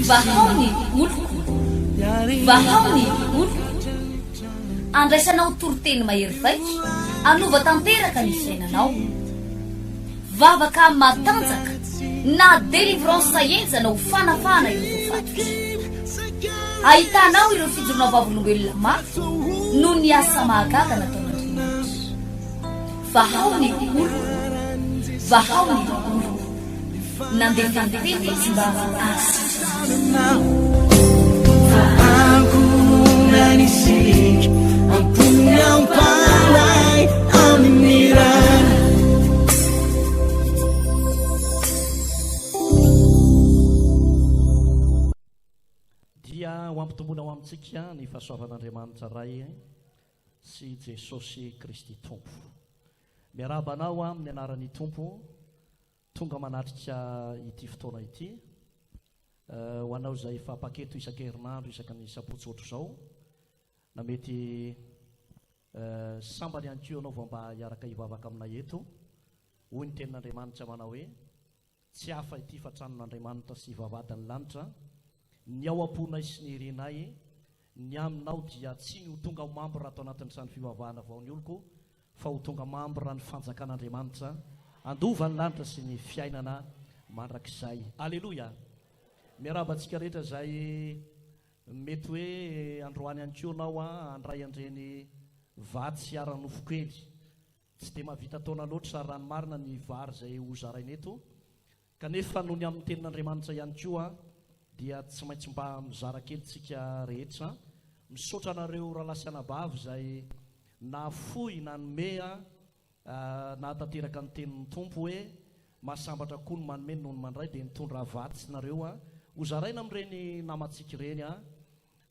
vahaony oloko vahaony oloko andraisanao toroteny mahery vaiko anova tanteraka ny fiainanao vavaka matanjaka na délivrance enjana ho fanafana ireo fatotra ahitanao ireo fijorona vavolombelona mafy no ny asa mahagaga nataon'Andriamanitra vahaony oloko vahaony oloko nandefandefety sy mba nanisik ampunyang palay aminiran dia ho ampitombona ho amintsika ny fahasoavan'Andriamanitra ray sy Jesosy Kristy Tompo. Miarabanao amin'ny anaran'ny Tompo tonga manatrika ity fotoana ity ho anao izay efa paketo isan-kerinandro isaky ny sabotsy ohatr' izao na mety sambany ihany koa anao vao mba hiaraka hivavaka aminay eto hoy ny tenin'Andriamanitra manao hoe tsy hafa ity fa tranon'Andriamanitra sy hivavahany lanitra ny ao am-ponay sy ny herenay ny aminao dia tsy ny ho tonga ho mambo raha atao anatin'izany fivavahana vao ny oloko fa ho tonga mambo raha ny fanjakan'Andriamanitra andova ny lanitra sy ny fiainana mandrakizay. Alleluia. Miarabantsika rehetra izay mety hoe androany ihany koa anao andray andreny vatsy ara-nofokely tsy dia mahavita taona loatra sary rano marina ny vary izay ho zaraina eto kanefa noho ny amin'ny tenin'Andriamanitra ihany koa dia tsy maintsy mba mizara kely tsika rehetra misaotra anareo rahalasy anabavy izay nafoy nanomea na tanteraka ny tenin'ny Tompo hoe mahasambatra koa ny manome noho ny mandray dia nitondra vatsy nareo ho zaraina amin'ireny namantsika ireny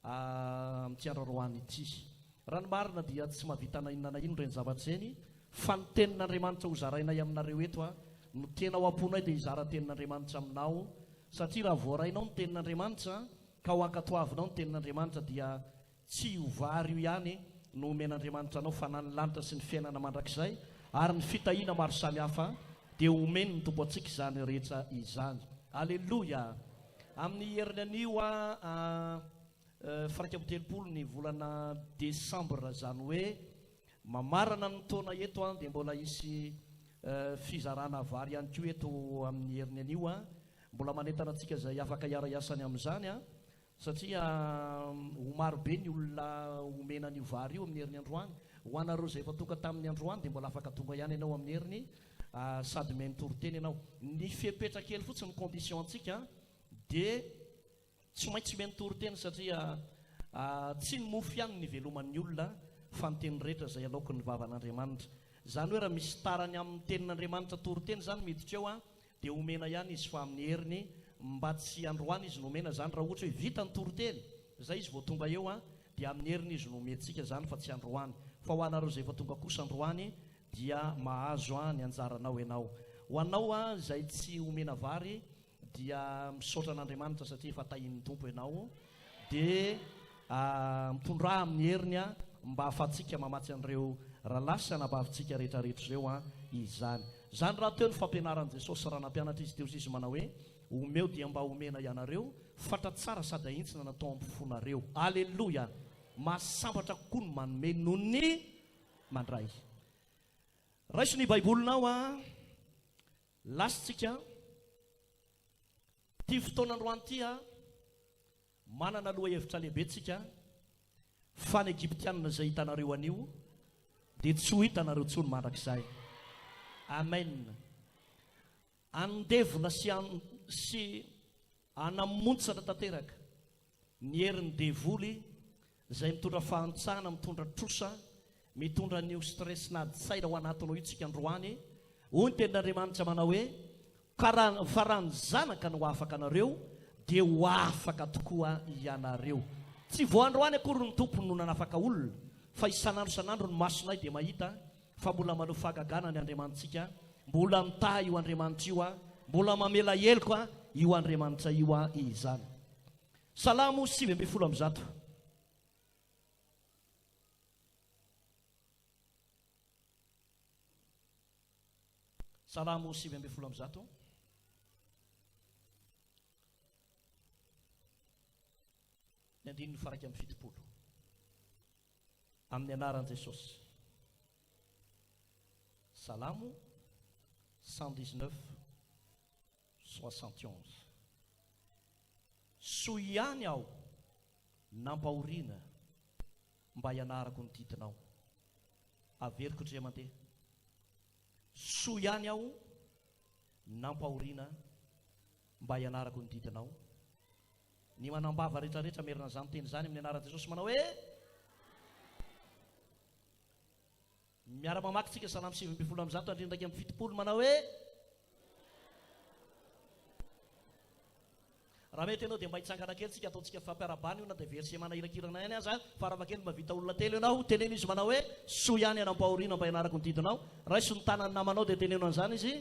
amin'ity ity. Raha ny marina dia tsy mahavita na inona na ino ireny zavatra ireny fa ny tenin'Andriamanitra ho zarainay aminareo eto no tena ao am-ponay dia hizara tenin'Andriamanitra aminao satria raha voarainao ny tenin'Andriamanitra ka ho ankatoavinao ny tenin'Andriamanitra dia tsy ho vary io ihany no omen'Andriamanitra anao fa na ny lanitra sy ny fiainana mandrakizay ary ny fitahiana maro samihafa dia omeny ny tompo antsika izany rehetra izany. Alleluia. Amin'ny heriny anio faraika amby telopolo ny volana Desambra izany hoe mamarana ny taona eto dia mbola isy fizarana vary ihany koa eto amin'ny heriny anio mbola manentana antsika izay afaka hiara-iasany amin'izany satria ho marobe ny olona omena an'io vary io amin'ny heriny androany ho anareo izay efa tonga tamin'ny androany dia mbola afaka tonga ihany ianao amin'ny heriny sady meny toroteny ianao ny fipetra kely fotsiny condition antsika dia tsy maintsy meny toroteny satria tsy ny mofo ihany ny veloman'ny olona fa ny teny rehetra izay alaoko ny vavan'Andriamanitra izany hoe raha misy tarany amin'ny tenin'Andriamanitra toroteny izany miditra eo dia omena ihany izy fa amin'ny heriny mba tsy androany izy nomena izany raha ohatra hoe vita ny toroteny izay izy vao tonga eo dia amin'ny heriny izy nomentsika izany fa tsy androany fa ho anareo izay efa tonga kosa androany dia mahazo ny anjaranao ianao ho anao izay tsy omena vary dia misaotra an'Andriamanitra satria efa tahin'ny Tompo ianao dia mitondra amin'ny heriny mba ahafahantsika mamatsy an'ireo rahalasy anabavintsika rehetrarehetra ireo izany raha teo ny fampianaran'i Jesosy raha nampianatra izy teo izy manao hoe omeo dia mba omena ianareo fatra tsara sady ahitsina natao ampifonareo. Alleluia. Mahasambatra kokoa ny manome noho ny mandray. Raiso ny baibolinao lasitsika ty fotoanandroany ity manana loha hevitra lehibe tsika fa ny Egyptianina izay hitanareo anio dia tsy ho hitanareo tsony mandrakizay. Amen. Andevona sy anamontsana tanteraka ny herin'ny devoly izay mitondra fahantsana mitondra trosa mitondra nio stress na tsaina ho anatinao io tsika androany hoy ny tenin'Andriamanitra manao hoe fa raha ny zanaka no afaka anareo dia ho afaka tokoa ianareo. Tsy vo androany akory ny Tompo no nanafaka olona fa isanandro isanandro ny masonay dia mahita fa mbola manao fahagagana ny Andriamanitsika mbola mitaha io Andriamanitra io mbola mamela heloka io Andriamanitra io izany. Salamo 7:100. Salamo 7:100. ny andininy faraky amin'ny fitopolo amin'ny anaran'i Jesosy. Salamo 119:71. Soa ihany aho nampahoriana mba hianarako ny ditinao. Averiko ndray mandeha. Soa ihany aho nampahoriana mba hianarako ny ditinao. Ny manambava rehetrarehetra merina izany teny izany amin'ny anaran'i Jesosy manao hoe miara-mamakytsika Salamo 7:100 andrindraiky amin'ny 70 manao hoe raha mety ianao dia mba hitsangana kely tsika ataontsika fampiarabany io na dia verset manahirankirana ihany aza fa raha vakely mavita olona telo ianao teneno izy manao hoe soa ihany anampahoriana mba hianarako ny didinao. Raha iso ny tanany namanao dia teneno an'izany izy.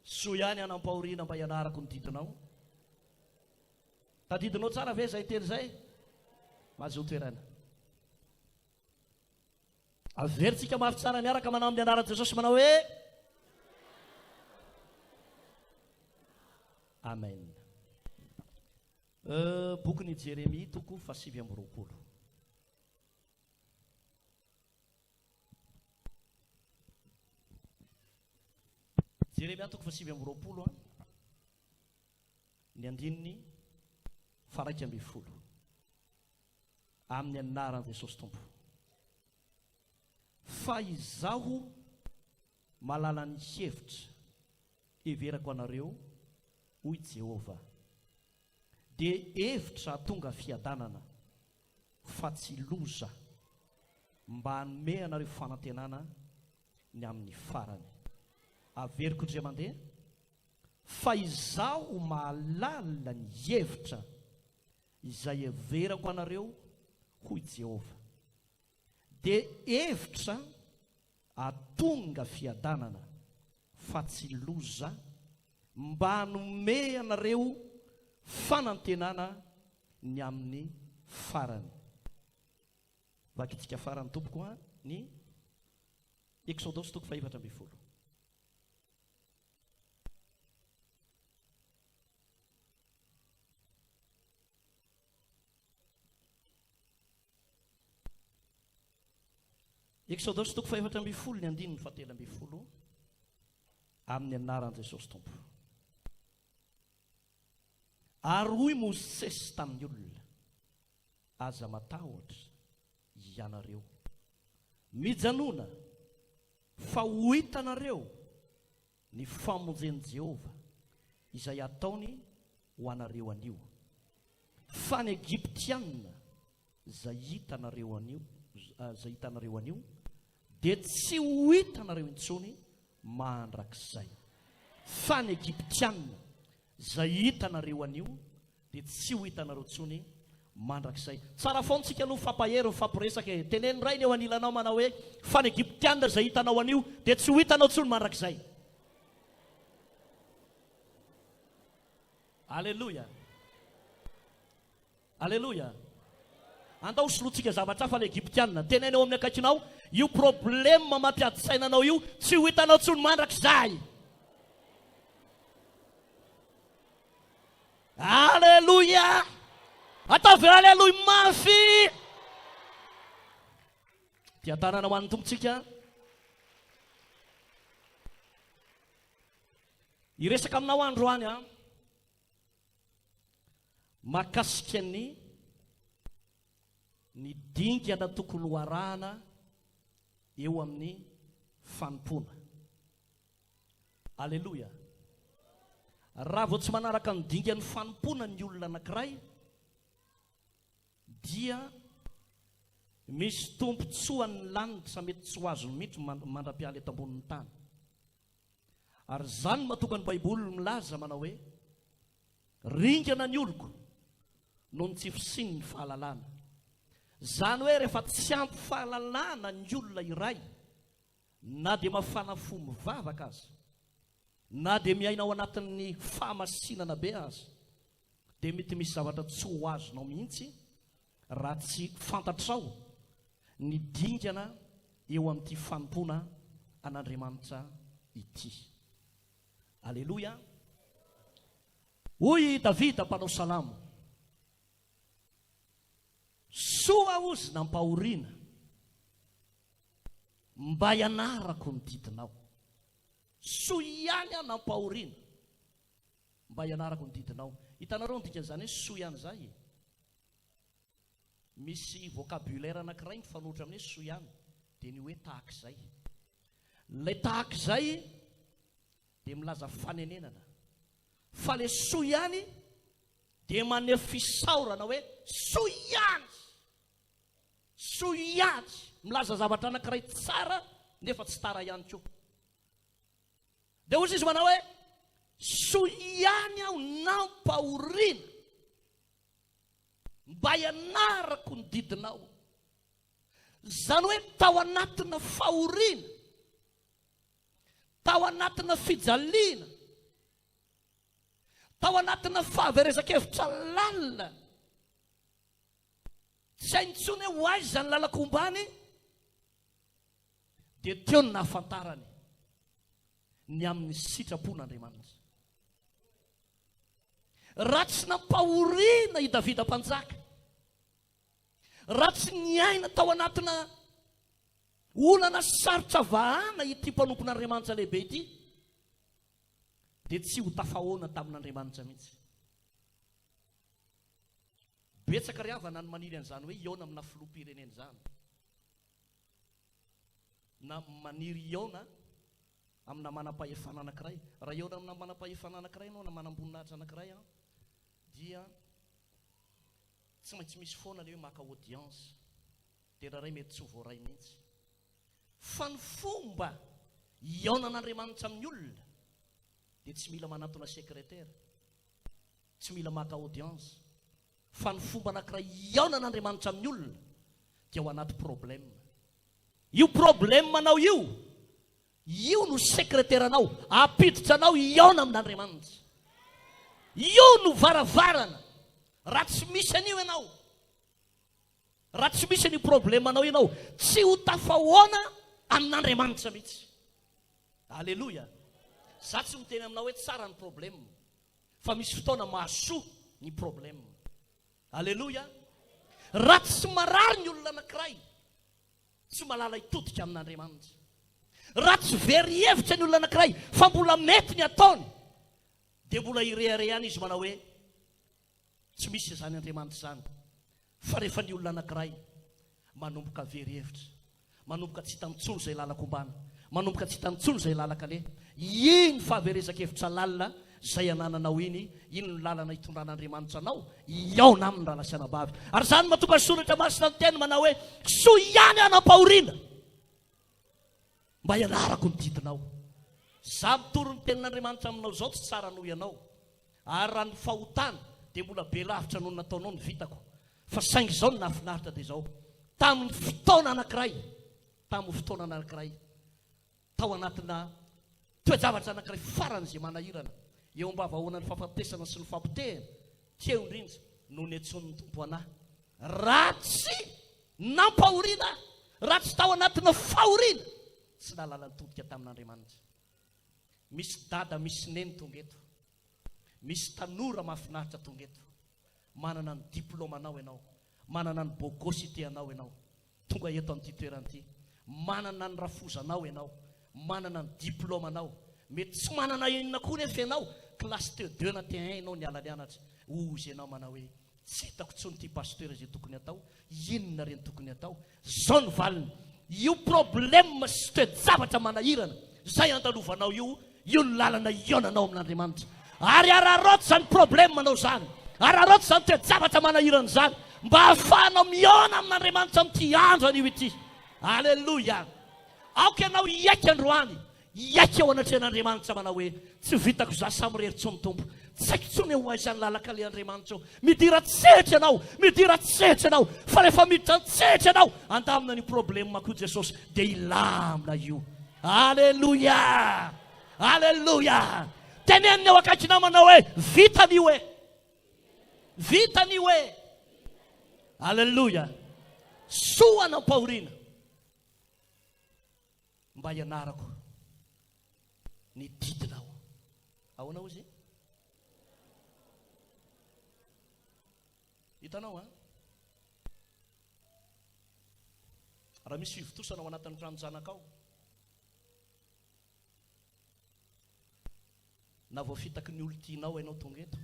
Soa ihany anampahoriana mba hianarako ny didinao. Tadidinao tsara ve zay teny zay? Mazoto toerana. Averitsika mafy tsara miaraka manao amin'ny anaran'i Jesosy manao hoe amen. Bokin'i Jeremia toko 7:20. Jeremia toko 7:20 ny andininy 1:10 amin'ny anaran'i Jesosy Tompo. Fa izaho malala ny hevitra everako anareo hoy Jehova, dia hevitra tonga fiadanana fa tsy loza, mba hanome anareo fanantenana ny amin'ny farany. Averiko ndray mandeha. Fa izaho malala ny hevitra izay everako anareo hoy Jehova, dia hevitra atonga fiadanana fa tsy loza, mba hanome anareo fanantenana ny amin'ny farany. Vakitsika farany tompoko ny Exodus toko 4:20. Exodus toko 4:20 ny andininy 7:20 amin'ny anaran'i Jesosy Tompo. Ary hoy Mosesy tamin'ny olona, aza matahotra ianareo, mijanona fa ho hitanareo ny famonjen'i Jehova izay ataony ho anareo anio. Fa ny Egyptianina izay hitanareo anio dia tsy ho hitanareo intsony mandrakizay. Fa ny Egyptianina izay hitanareo anio dia tsy ho hitanareo intsony mandrakizay. Tsara foantsika aloha fampahery fampiresaka teneny rainy eo anilanao manao hoe fa ny Egyptianina izay hitanao anio dia tsy ho hitanao intsony mandrakizay. Alleluia. Alleluia. Andao solotsika zavatra fa ny Egyptianina teneny eo amin'ny akaikinao, io problema mampiady sainanao io tsy ho hitanao intsony mandrakizay. Alleluia. Ataovy alleluia mafy. Dia tanana ho an'ny tompontsika. Iresaka aminao androany mahakasika ny dingana tokony ho arahana eo amin'ny fanompona. Alleluia. Raha vao tsy manaraka ny dingan'ny fanompona ny olona anankiray dia misy tompontsoa ny lanitra mety tsy ho azo mihitsy mandra-piala eto ambonin'ny tany. Ary zany mahatonga ny Baiboly milaza manao hoe ringana ny oloko noho ny tsy fisiny ny fahalalana. Zany hoe rehefa tsy ampy fahalalana ny olona iray, na dia mafana fo mivavaka azy, na dia miaina ao anatin'ny fahamasinana be azy, dia mety misy zavatra tsy ho azonao mihitsy raha tsy fantatrao ny dingana eo amin'ity fanompona an'Andriamanitra ity. Aleloia. Hoy Davida mpanao salamo, soa ozy nampahoriana mba hianarako ny didinao. Soa ihany aho nampahoriana mba hianarako ny didinao. Hitanareo ny dikan'izany hoe soa ihany zay. Misy vocabulaire anankiray mifanohitra amin'ny hoe soa ihany, dia ny hoe tahak'izay. Ilay tahak'izay dia milaza fanenenana. Fa le soa ihany dia maneho fisaorana hoe soa ihany, soa ihany, milaza zavatra anankiray tsara nefa tsy tara ihany koa. Dia ozy izy manao hoe soa ihany aho nampahoriana mba hianarako ny didinao. Zany hoe tao anatina fahoriana, tao anatina fijaliana, tao anatina fahaverezakevitra lalina, tsy haintsony hoe ho aiza ny lalako ombany, dia teo ny nahafantarany ny amin'ny sitrapon'Andriamanitra. Raha tsy nampahoriana i Davida mpanjaka, raha tsy niaina tao anatina olana sarotra vahana ity mpanompon'Andriamanitra lehibe ity, dia tsy ho tafahoana tamin'Andriamanitra mihitsy. Betsaka ry havana ny maniry an'izany hoe Iona amina filoham-pirenena izany, na maniry Iona amina manam-pahefana anankiray. Raha Iona amina manam-pahefana anankiray anao na manam-boninahitra anankiray, dia tsy maintsy misy foana ilay hoe maka audience, dia raha ray mety tsy ho voaray mihitsy. Fa ny fomba iaonan'Andriamanitra amin'ny olona dia tsy mila manatona sekretera, tsy mila maka audience. Fa ny fomba anankiray iaonan'Andriamanitra amin'ny olona dia ao anaty problème. Io problème anao io no sekreteranao, apiditra anao iaona amin'Andriamanitra. Io no varavarana. Raha tsy misy an'io ianao, raha tsy misy ny problème anao ianao, tsy ho tafahoana amin'Andriamanitra mihitsy. Aleloia. Za tsy miteny aminao hoe tsara ny problème, fa misy fotoana mahasoa ny problème. Aleloia. Raha tsy marary ny olona anankiray, tsy malala hitodika amin'Andriamanitra. Raha tsy very hevitra ny olona anankiray fa mbola mety ny ataony, dia mbola irehare ihany izy manao hoe tsy misy izany Andriamanitra izany. Fa rehefa ny olona anankiray manomboka very hevitra, manomboka tsy hitantsony izay lalaka ombana, manomboka tsy hitantsony izay lalaka le, iny fahaverezakevitra lalina izay anananao iny ny lalana hitondran'Andriamanitra anao, iaona aminy raha lasiana bavy. Ary izany mahatonga soratra masina ny teny manao hoe soa ihany anam-pahoriana mba hianarako ny didinao. Za mitoro ny tenin'Andriamanitra aminao zao tsy tsara noho ianao, ary raha ny fahotana dia mbola be lavitra noho nataonao ny vitako. Fa saingy izao ny nahafinaritra dia izao, tamin'ny fotoana anankiray, tao anatina toe-javatra anankiray farany izay manahirana, eo am-bavahoana ny fahafatesana sy ny fampitehana, teo indrindra no niantson'ny tompo anahy. Raha tsy nampahoriana, raha tsy tao anatina fahoriana, tsy nalala nitodika tamin'Andriamanitra. Misy dada, misy neny tonga eto, misy tanora mahafinaritra tonga eto, manana ny diplômanao ianao, manana ny bogosité anao ianao, tonga eto amin'ity toeran'ity, manana ny rafozanao ianao, manana ny diplômanao, mety tsy manana inona koa nefa ianao, classe T2 na T1 ianao ny ala-nianatra, ozy ianao manao hoe tsy hitako tsony ty pasteur izay tokony atao, inona reny tokony atao, zao ny valiny. Io problème sy toe-javatra manahirana zay andalovanao io ny lalana iaonanao amin'Andriamanitra. Ary araroto zany problème manao zany, araroto zany toe-javatra manahirana zany, mba hahafahanao miaona amin'Andriamanitra amin'ity andro anio ity. Aleloia. Aoka ianao iaika androany, iaika ao anatrehan'Andriamanitra manao hoe tsy vitako za samyreritsony tompo, tsy haiko tsony ho aizany lalaka le Andriamanitra. Midira tsetra ianao, fa rehefa miditra tsetra ianao andamina ny problème mako Jesosy dia ilamina io. Aleloia. Aleloia. Teneniny ao akaikinao manao hoe vitany hoe. Aleloia. Soa anam-pahoriana mba hianarako ny didinao. Ahoana ozy? Hitanao a? Raha misy fivotosana ao anatin'ny trano zanakao, na voafitaky ny olo tianao ianao tonga eto,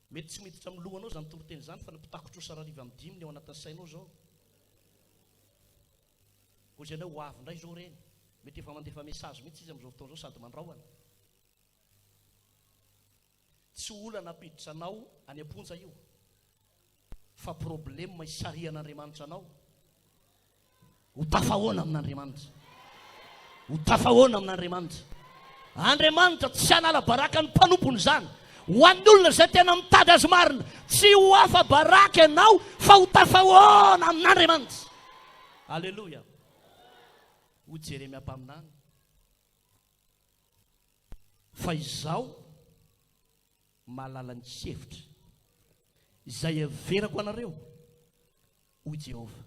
mety tsy miditra amin'ny lohanao zany tomboteny zany, fa napitakotra sarariva amin'ny 5 ny ao anatin'ny sainao zao. Ozy ianao ho avy indray zao reny, mety efa mandefa mesazy mihitsy izy amin'izao fotoana zao sady mandraoana. Tsy olana apiditra anao any am-ponja io, fa problema isarian'Andriamanitra anao. Ho tafahoana amin'Andriamanitra, ho tafahoana amin'Andriamanitra. Andriamanitra tsy hanala baraka ny mpanompony zany ho an'ny olona izay tena mitady azy marina, tsy ho hafa baraka ianao fa ho tafahoana amin'Andriamanitra. Alleluia. Ho Jeremia mpaminany, fa izao mahalala ny hevitra izay everako anareo ho Jehova,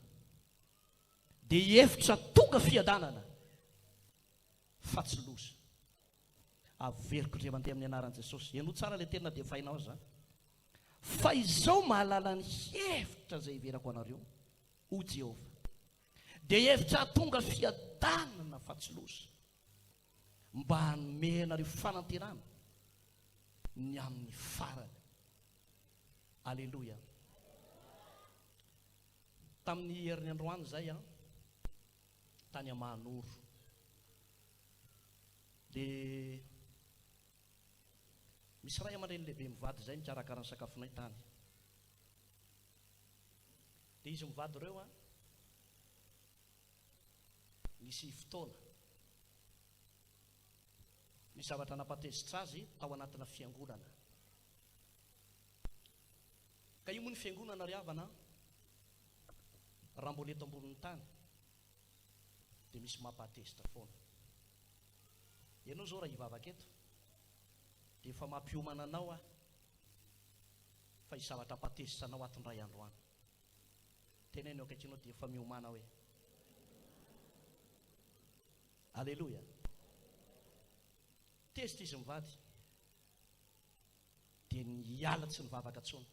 dia hevitra tonga fiadanana fa tsy loza. Averiko ndre mandeha amin'ny anaran'i Jesosy. Ianao tsara ilay tena dia fainao aza. Fa izao mahalala ny hevitra izay everako anareo ho Jehova, dia hevitra tonga fiadanana fa tsy loza, mba hanome anareo fanantenana ny amin'ny farany. Alleluia. Tamin'ny herin'ny androany zay a, tany Amanoro, dia misy ray aman-dreny lehibe mivady zay nikarakara ny sakafonay tany. Dia izy mivady ireo a, nisy fotoana ny zavatra napatezitra azy tao anatina fiangonana. Ka io moa ny fiangonana ry havana, raha mbola eto ambonin'ny tany dia misy mampatezitra foana. Ianao zao raha hivavaka eto dia efa mampiomana anao fa izy zavatra mpatezitra anao ato ndray andro any. Teneny eo akaikinao dia efa miomana hoe alleluia. Tezitra izy mivady dia niala tsy nivavaka tsony.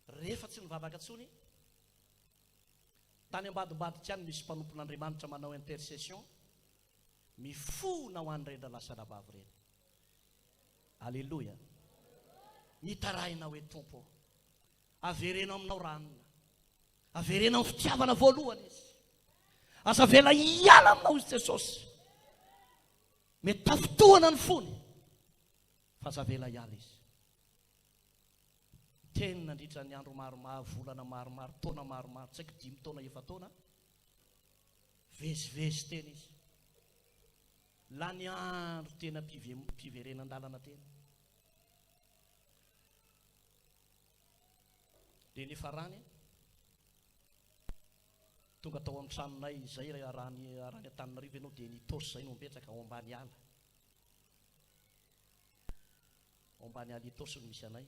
Rehefa tsy nivavaka tsony, tany ambadimbadika any misy mpanompon'Andriamanitra manao intercession, mifona ho an'ireny lasa navavy ireny. Alleluia. Nitarahina hoe tompo, averena aminao ranona, averena amin'ny fitiavana voalohany izy, aza vela hiala aminao izy Jesosy. Mety tafitohana ny fony, fa aza vela hiala izy. Teny nandritra ny andro maromaro, volana maromaro, taona maromaro, tsy haiko 5 taona 9 taona, vezivezy teny izy. La ny andro tena mpiverenan-dalana teny. Dia nefa rany tonga tao amin'ny tranonay izay arahany Antananarivo ianao dia nitosy izay no mipetraka ao ambany ala. Ao ambany ala itosy no misy anay.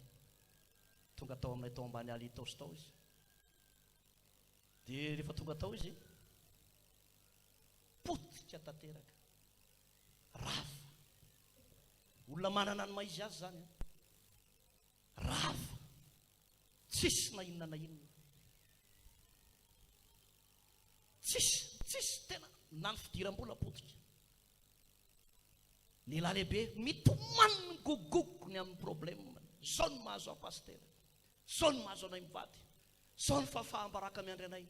Tonga tao aminay tao ambany ala itosy tao izy. Dia rehefa tonga tao izy, potika tanteraka, rafa. Olona manana ny maizy azy zany, rafa, tsisy na inona na inona, tsisy tena na ny fidiram-bola potika. Lehilahy lehibe mitomany ny gogoko ny amin'ny problema. Zao ny mahazo aho pasteur, zao ny mahazo anay mivady, zao ny fahafahambaraka miandry anay,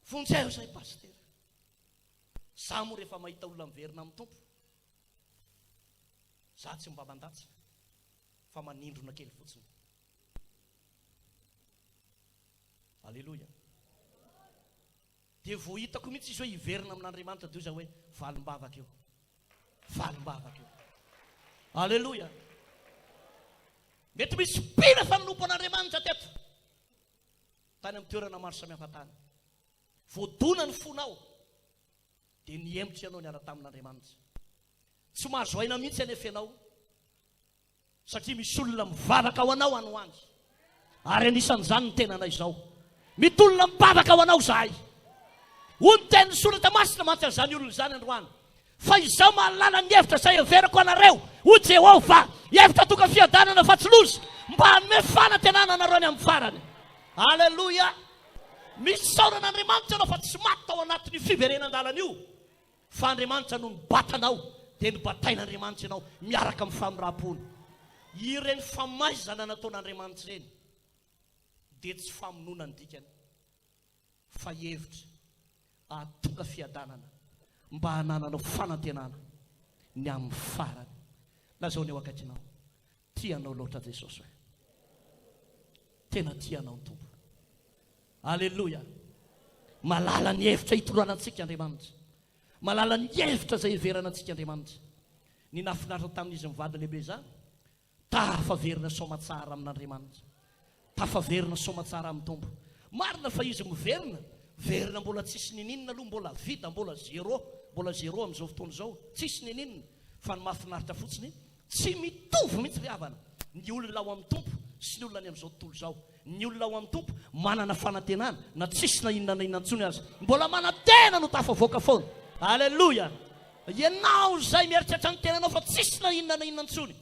vonjeo zay pasteur. Za moa rehefa mahita olona miverina amin'ny tompo, za tsy mba mandatsy fa manindrona kely fotsiny. Alleluia. Dia vao hitako mihitsy izy hoe hiverina amin'Andriamanitra dia izy hoe valim-bavaka eo, valim-bavaka eo. Alleluia. Mety misy pina fanompo an'Andriamanitra teto tany amin'ny toerana maro samihafa tany. Voadona ny fonao dia niembotra ianao niara tamin'Andriamanitra. Tsy mahazo aina mihitsy anefa ianao satria misy olona mivavaka ao anao anoany. Ary anisan'izany ny tenanay izao. Mety olona mivavaka ao anao zahay. Ony teny soratra masina mantsy an'izany olona izany androany. Fa izaho mahalala ny hevitra izay everako anareo, ho Jehova, hevitra toka fiadanana fa tsy loza, mba hanome fanantenana anareo any amin'ny farany. Aleloia. Misy saoran'Andriamanitra anao fa tsy maty tao anatin'ny fiverenan-dalana io, fa Andriamanitra no nibatanao dia nibatain'Andriamanitra ianao miaraka amin'ny famirampony. Ireny famaizana nataon'Andriamanitra ireny dia tsy famonoana ny dikany, fa hevitra ahatonga fiadanana mba hanananao fanantenana ny amin'ny farany. Lazao ny eo akaikinao, tianao loatra Jesosy hoe, tena tianao ny Tompo. Aleloia. Malala ny hevitra hitoranantsika Andriamanitra, malala ny hevitra izay hiveranantsika Andriamanitra. Ny nafinaritra tamin'izy mivady lehibe izany, tafaverina somatsara amin'Andriamanitra, tafaverina somatsara amin'ny Tompo. Marina fa izy miverina, verina mbola tsisy nininina aloha, mbola vita, mbola zéro amin'izao fotoana izao, tsisy nininina. Fa ny mahafinaritra fotsiny, tsy mitovy mihitsy ry havana ny olona ao amin'ny Tompo sy ny olona any amin'izao tontolo izao. Ny olona ao amin'ny Tompo manana fanantenana, na tsisy na inona na inantsony azy, mbola manantena no tafavoaka foana. Aleloia. Ianao izay mieritreritra ny tenanao fa tsisy na inona na inantsony,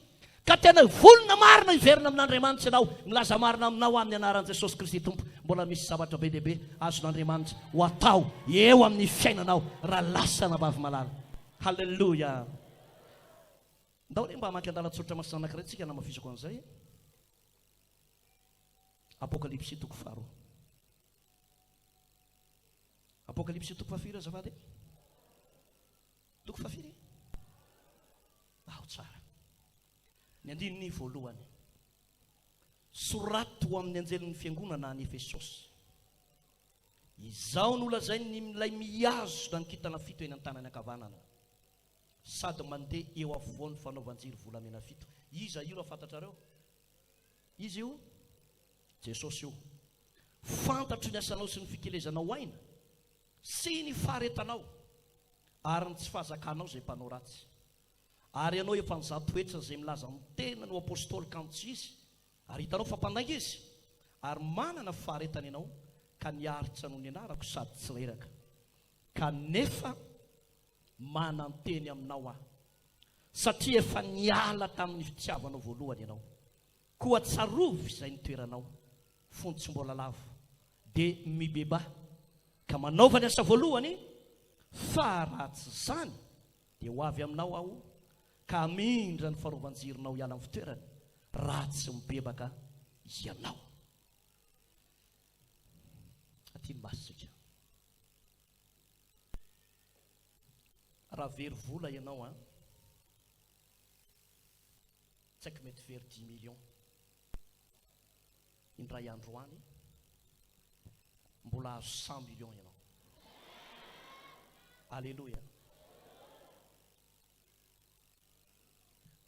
ka tena volona marina hiverina amin'Andriamanitra ianao, milaza marina aminao amin'ny anaran'i Jesosy Kristy Tompo. Mbola misy zavatra be dehibe azon'Andriamanitra ho atao eo amin'ny fiainanao raha lasana bavy malala. Haleloia. Ndao re mba maka andalan-tsoratra masina anankiray tsika namafisako an'izay. Apokalipsy toko faharoa. Apokalipsy toko fahafiry azafady. Toko fahafiry. Tsara. Ny andininy voalohany. Sorato ho amin'ny anjelin'ny fiangonana any Efesosy. Izao no lazainy milay miazona ny kintana fito eny an-tanany ankavanana, sady mandeha eo afovoan'ny fanaovan-jiro volamena fito. Iza io raha fantatrareo? Izy io Jesosy io. Fantatro ny asanao sy ny fikelezanao aina sy ny faharetanao ary ny tsy fahazakanao izay mpanao ratsy. Ary ianao efa nizatoetra izay milaza amin'ny tena no apôstôly kanto izy, ary hitanao fa mpandainga izy, ary manana faharetana ianao ka niaritra no ny anarako sady tsy reraka, kanefa mananteny aminao aho, satria efa niala tamin'ny fitiavanao voalohany ianao. Koa tsarovy izay nitoeranao, fony tsy mbola lavo, dia mibeba ka manaova ny asa voalohany, fa raha tsy zany dia ho avy aminao aho ka mindra ny farovan-jironao hiala amin'ny fitoerany, raha tsy mibebaka ianao. Aty ny masitsika. Raha very vola ianao tsy haiko mety very 10 millions indray androany, mbola azo 100 millions ianao. Aleluia.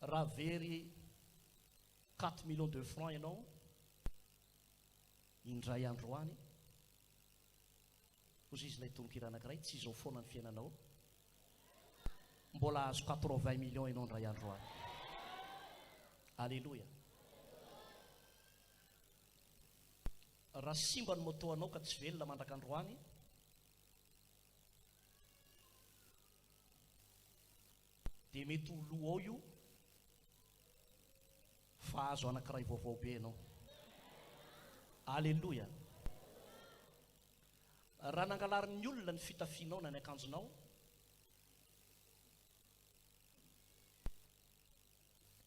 Raha very 4 millions de francs ianao indray androany, ozy izy ilay tononkira anankiray, tsy izao foana ny fiainanao, mbola azo 80 millions ianao indray androany. Aleluia. Raha simba ny moto anao ka tsy velona mandraka androany, dia mety ho loha ao io, fa azo anankiray vaovao be ianao. Aleluia. Raha nangalarin'ny olona ny fitafianao na ny akanjonao,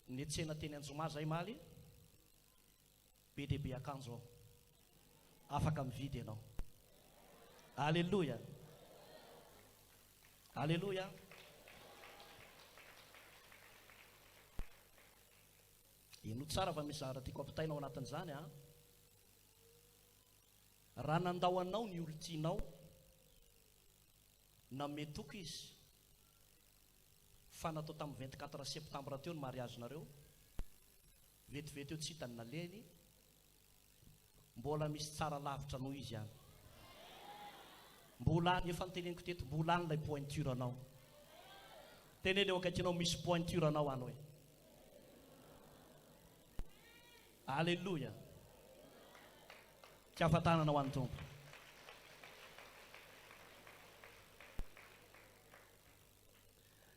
ny tsena teny Anjoma zay maly, be dia be akanjo ao, afaka mividy ianao. Aleluia. Aleluia. Ino tsara fa misy zavatra tiako ampitainao anatin'izany raha nandao anao ny olontianao na metoky izy, fa natao tamin'ny 24 septambra teo ny mariazinareo, vetivety eo tsy hitany naleny, mbola misy tsara lavitra noho izy ihany, mbola any, efa niteneniko teto, mbola any ilay pointure anao. Teneny eo akaikinao misy pointure anao any hoe. Aleluia. Tsy ahafantanana ho an'ny Tompo.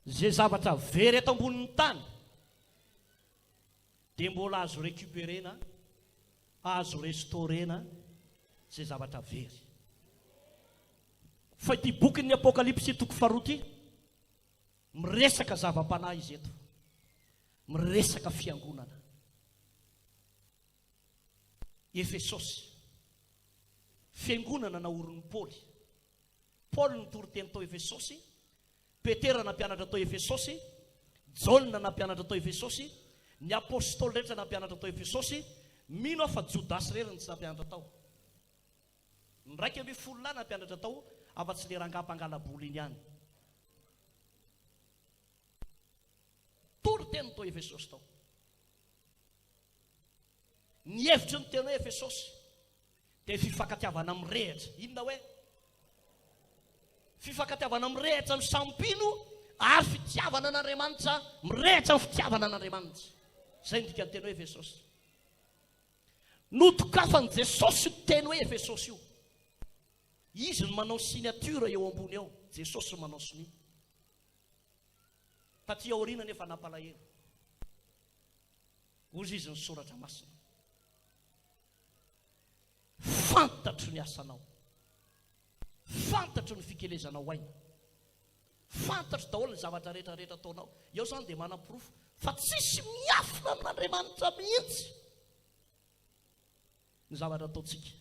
zay zavatra very eto ambonin'ny tany dia mbola azo récupérena, azo restaurena zay zavatra very. Fa ity bokin'ny Apokalipsy toko faharoa ity miresaka zava-panahy izy eto, miresaka fiangonana. Efesosy, fiangonana naorin'ny Paoly. Paoly nitory teny tao Efesosy, Petera nampianatra tao Efesosy, Jaona nampianatra tao Efesosy, ny apôstôly rehetra nampianatra tao Efesosy. Mino aho fa Jodasy reriny tsy nampianatra tao. Ny raiky amby folo lahy nampianatra tao, afa-tsy le rangam-pangalaboly iny ihany. Tory teny tao Efesosy tao. Ny hevitry ny tena Efesosy dia fifankatiavana mirehitra. Inona hoe? Fifankatiavana mirehitra ny sampino ary fitiavana an'Andriamanitra, mirehitra ny fitiavana an'Andriamanitra. Zay ndika ny teny hoe Efesosy. Notokafan' Jesosy teny hoe Efesosy io. Izy no manao signature eo ambony eo. Jesosy no manao siny. Taty aoriana nefa nampalahelo. Ozy izy ny soratra masina. Fantatro ny asanao, fantatro ny fikelezanao aina, fantatro daholo ny zavatra rehetrarehetra ataonao. Eo zany dia manam-porofo fa tsisy miafina amin'Andriamanitra mihitsy ny zavatra ataontsika.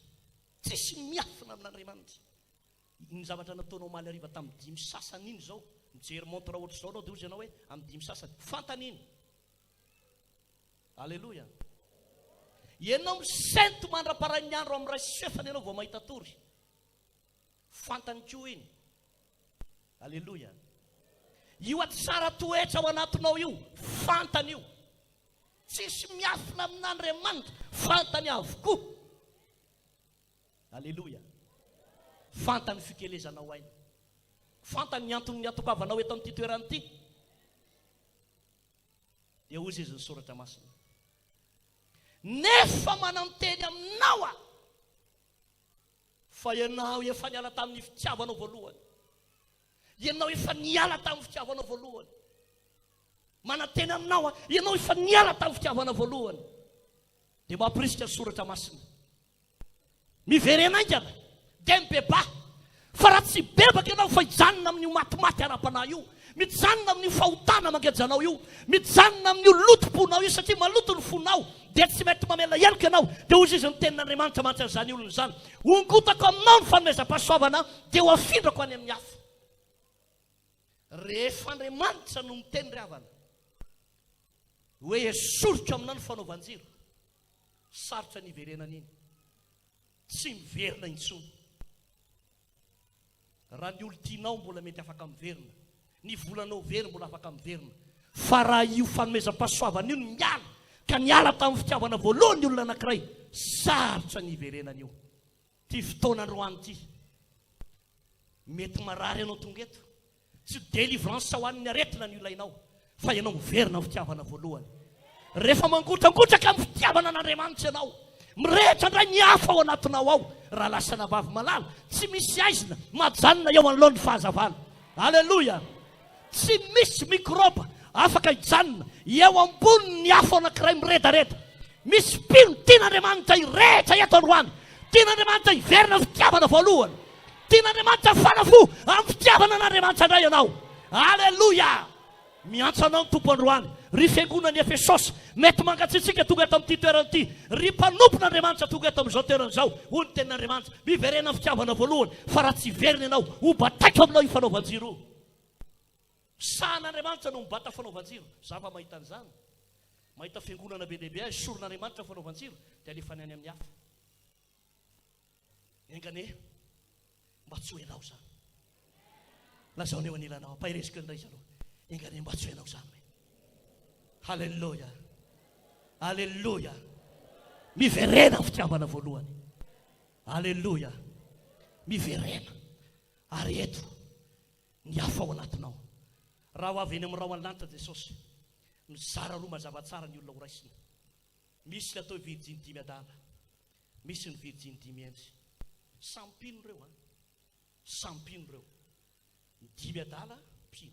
Tsisy miafina amin'Andriamanitra. Ny zavatra nataonao maly hariva tamin'ny 5 sasany iny zao, mijery montre ohatr' izao anao dia ozy ianao hoe amin'ny 5 sasany fantaniny. Alleloia. Ianao misento mandra-paran'ny andro amin'ny ray sefany ianao vao mahita tory. Fantany koa iny. Alleloia. Io atsara toetra ao anatinao io, fantany io. Tsisy miafina amin'Andriamanitra, fantany avokoa. Alleloia. Fantany fikelezanao aina. Fantany ny antony ny atokavanao eto amin'ity toerana ity. Dia ozy izy ny soratra masina. Nefa mananteny aminao a fa ianao efa niala tamin'ny fitiavanao voalohany. Ianao efa niala tamin'ny fitiavanao voalohany. Mananteny aminao a ianao efa niala tamin'ny fitiavanao voalohany. Dia mampirisika ny soratra masina. Miverena ingana dia mibeba. Fa raha tsy bebaka ianao fa hijanona amin'io matimaty ara-panahy io, mijanona amin'io fahotana mangejanao io, mijanona amin'io lotom-ponao io, satria maloto ny fonao, dia tsy mety mamela helika ianao. Dia ozy izy ny tenin'Andriamanitra mantsy an'izany olona izany: ongotako aminao ny fanomezam-pahasoavana dia ho afindrako any amin'ny hafa. Rehefa Andriamanitra no miteny ry havana hoe esoriko aminao ny fanaovan-jiro, sarotra ny iverenana iny, tsy miverina intsony. Raha ny olo-tianao mbola mety afaka miverina, ny volanao verina mbola afaka miverina. Fa raha io fanomezam-pahasoavana io no miala ka niala tamin'ny fitiavana voalohany olona anankiray, sarotra ny iverenana io. Ty fotoana androany ity mety marary ianao tonga eto, tsy délivrance ho an'ny aretina ny ilainao, fa ianao miverina amin'ny fitiavana voalohany. Rehefa mangotragotraka amin'ny fitiavana an'Andriamanitra ianao, mirehitra ndray ny hafa ao anatinao ao, raha lasana vavy malala, tsy misy aizina majanona eo anoloan'ny fahazavana. Alleluia. Tsy misy mikroba afaka hijanona eo ambony ny hafa anankiray miredareda. Misy pino tian'Andriamanitra irehetra eto androany, tian'Andriamanitra hiverina fitiavana voalohany, tian'Andriamanitra fanafo amin'ny fitiavana an'Andriamanitra indray ianao. Alleluia. Miantso anao ny tompo androany. Ry fiangonan'ny Efesosy mety mangatsiatsika tonga eto amin'ity toerana ity, ry mpanompon'Andriamanitra tonga eto amin'izao toerana izao, hoy ny tenin'Andriamanitra: miverena amin'ny fitiavana voalohany. Fa raha tsy verina ianao, ho bataiko aminao io fanaovan-jiro. Sahan'Andriamanitra no mibata fanaovan-jiro. Zava mahita an'izany, mahita fiangonana be lehibe azy soron'Andriamanitra fanaovan-jiro, dia alefany any amin'ny hafa. Engane mba tsy ho ianao zany. Lazao eo anilanao, ampahiresika indray izy aloha. Engane mba tsy ho ianao zany. Halleluja. Halleluja. Miverena amin'ny fitiavana voalohany. Halleluja. Miverena. Ary eto ny hafa ao anatinao. Raha ho avy eny amin'ny rahoan'ny lanitra Jesosy, mizara roa mazava tsara ny olona ho raisina. Misy ny atao virginy 5 adala, misy ny virginy 5 entsy. Sampino reo, sampino reo. Ny 5 adala pino,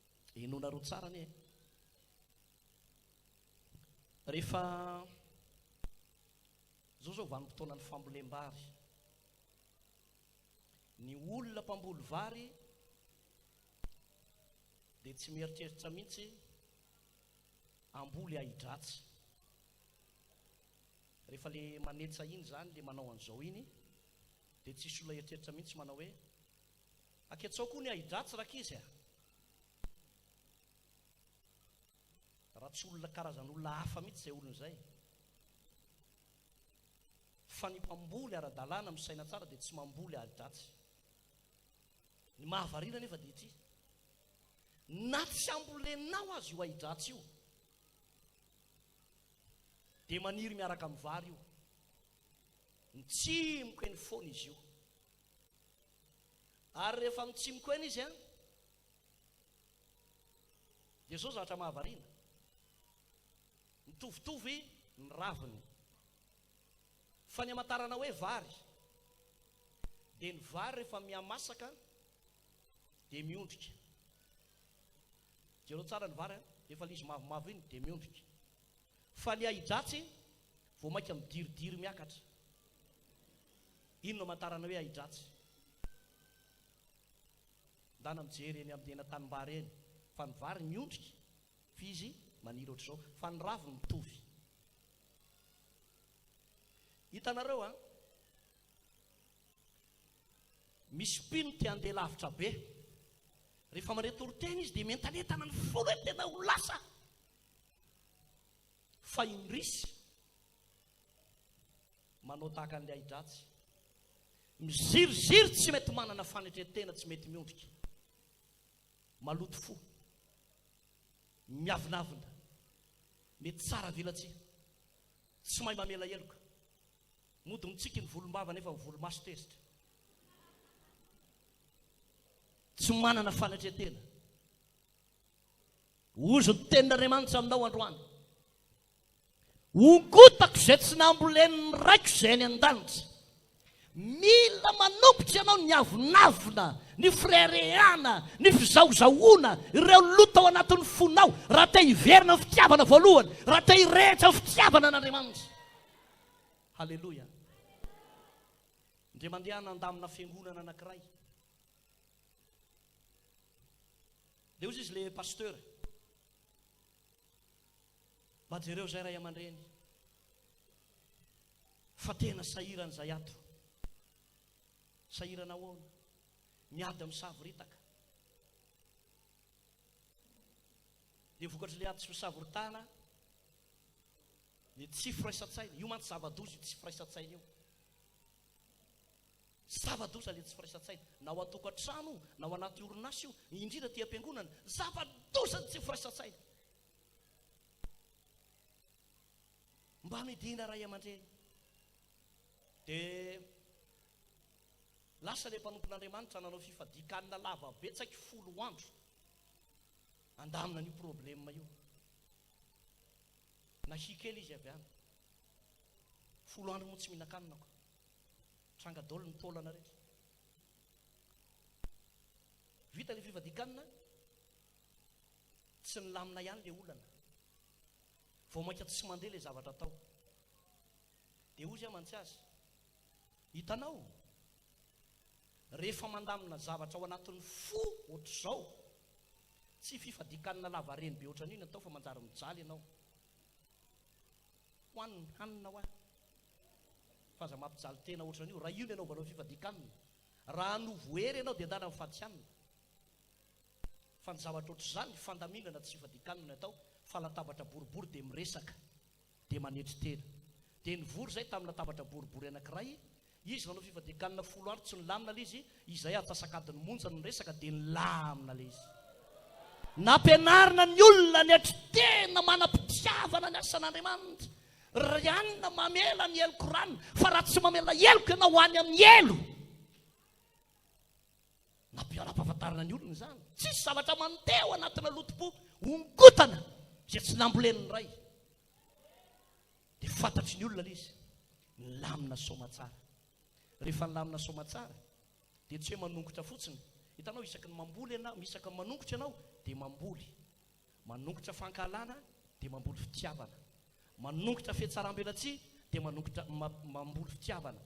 dia inona roa tsara anie. Rehefa zao vanim-potoanany fambolem-bary, ny olona mpamboly vary dia tsy mieritreritra mihitsy amboly ahidratsy. Rehefa le manetsa iny zany le manao an'izao iny dia tsisy olona eritreritra mihitsy manao hoe aketsao koa ny ahidratsy rakizy a. Raha tsy olona karazan'olona hafa mihitsy izay olona izay. Fa ny mpamboly ara-dalàna misaina tsara dia tsy mamboly ahidratsy. Ny mahavariana nefa dia ity, na tsy ambolenao azy io ahidratsy io dia maniry miaraka amin'ny vary io, mitsimoka eny foana izy io. Ary rehefa mitsimoka eny izy dia zao zavatra mahavariana, mitovitovy ny raviny. Fa ny amatarana hoe vary dia ny vary rehefa mihamasaka dia miondrika. Jereo tsara ny vary rehefa le izy mavomavo iny dia miondrika. Fa ny ahidratsy vao maika midiridiry miakatra. Ino no amatarana hoe ahidratsy? Ndana mijery eny amin'ny ena tanimbary eny, fa ny vary miondrika, fizy maniry ohatr'izao, fa ny raviny mitovy. Hitanareo misy mpino tia handeha lavitra be, rehefa maretorotena izy dia mentanetana ny folo hoe tena ho lasa. Fa indrisy manao tahaka an'ilay ahidratsy, miziriziry tsy mety manana fanetretena, tsy mety miondrika, maloto fo, miavinavina, mety tsara vilatsy, tsy mahay mamela heloka. Mody mitsiky ny volombava nefa ny volomaso tezitra, tsy manana fanetretena. Ozo ny tenin'Andriamanitra aminao androany, ongotako izay tsy nambolen'ny raiko izay ny an-danitra. Mila manombotra ianao ny avinavina, ny firereana, ny fizaozaoana, ireo lota ao anatin'ny fonao, raha te hiverina ny fitiavana voalohany, raha te hirehetra ny fitiavana an'Andriamanitra. Halleloja. Ndre mandeha nandamina fiangonana anankiray, dia ozy izy le pasteur, mba jereo zay ray aman-dreny, fa tena sahirana izay ato. Sahirana ahoana? Miady amin'ny savoritaka. Dia vokatry le ady tsy fisavoritana dia tsy firaisan-tsaina. Io mantsy zava-doza tsy firaisan-tsaina io. Zava-doza le tsy firaisan-tsaina. Na ao an-tokantrano, na ao anaty orinasa io, indrindra ty am-piangonana, zava-doza tsy firaisan-tsaina. Mba midina ray aman-dreny. Dia lasa le mpanompon'Andriamanitra nanao fifadikanina lava betsaka 10 andro andamina n'io problema io. Nahikely izy avy any, 10 andro moa tsy mihinan-kanina ko, tranga daholo ny taolana rehetra. Vita le fifadikanina, tsy nilamina ihany le olana, vao maika tsy mandeha le zavatra atao. Dia ozy amantsy azy, hitanao, rehefa mandamina zavatra ao anatin'ny fo ohatr'izao, tsy fifadikanina lava reny be ohatran'iny atao, fa manjary mijaly ianao. Hoaniny hanina ho fa za mampijaly tena ohatran'io, raha io ny ianao vanao fifadikanina. Raha novoery ianao dia andana mifatianina. Fa ny zavatra ohatr'izany fandaminana tsy fifadikanina atao, fa latabatra boribory dia miresaka, dia manetry tena. Dia nivory zay tamin'ny latabatra boribory anankiray, izy nanao fifadikanina 10 andro tsy nilamina le izy, izay atsasakadiny monja ny resaka dia nilamina le izy. Nampianarina ny olona ny hatry tena manam-pitiavana ny asan'Andriamanitra, rianina mamela ny eloko ranona, fa raha tsy mamela eloko ianao ho any amin'ny elo. Nampianam-pahafantarana ny olona izany. Tsisy zavatra mandeha anatina lotom-po, ongotana izay tsy nambolen'ny ray. Dia fantatry ny olona izy, nilamina somatsara. Rehefa nilamina somatsara dia tsy hoe manongotra fotsiny, hitanao isaky ny mamboly ianao, isaky ny manongotra ianao dia mamboly. Manongotra fankalana dia mamboly fitiavana. Manongotra fihetsaram-belatsia dia mamboly fitiavana.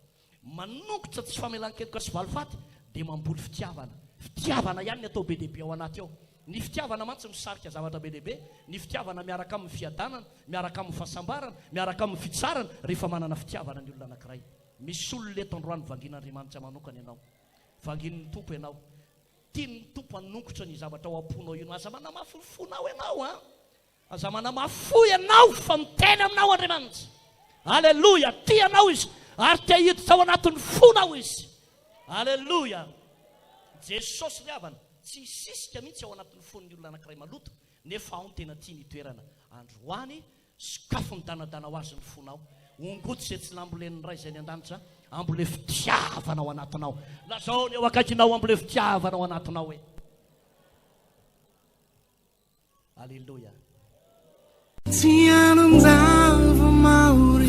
Manongotra tsy famelan-keloka sy valifaty dia mamboly fitiavana. Fitiavana ihany ny atao be dehibe ao anaty ao. Ny fitiavana mantsy misarika zavatra be dehibe. Ny fitiavana miaraka amin'ny fiadanana, miaraka amin'ny fahasambarana, miaraka amin'ny fitsarana rehefa manana fitiavana ny olona anankiray. Misy olona eto androany vangin'Andriamanitra manokana ianao. Vangin'ny Tompo ianao. Tian'ny Tompo hanongotra ny zavatra ao am-ponao io. Aza manamafy fonao ianao a. Aza manamafy ianao fa miteny aminao Andriamanitra. Aleluia, tianao izy ary tia hiditra ao anatin'ny fonao izy. Aleluia. Jesosy ry havana tsy hisisika mihitsy ao anatin'ny fon'ny olona anankiray maloto, nefa ao ny tena tia ny toerana. Androany sokafo midanadana ho azy ny fonao. Ongoto izay tsy lambolen'ny ray izay ny an-danitra, ambole fitiavana ao anatinao. Lazao ny eo akaikinao ambole fitiavana ao anatinao hoe. Aleluia.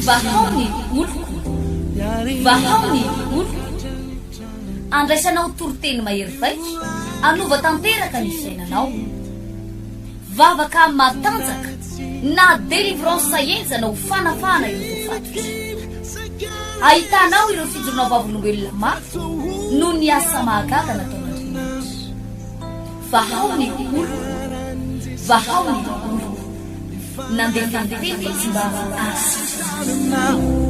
Vahaony oloko, vahaony oloko. Andraisanao toroteny mahery vaika, anova tanteraka ny fiainanao. Vavaka matanjaka na délivrance enzana ho fanafana ireo fatotra. Ahitanao ireo fijorona vavolombelona mafy no ny asa mahagaga nataon'Andriamanitra. Vahaony oloko, vahaony oloko. Nandeha tantety mba asitra.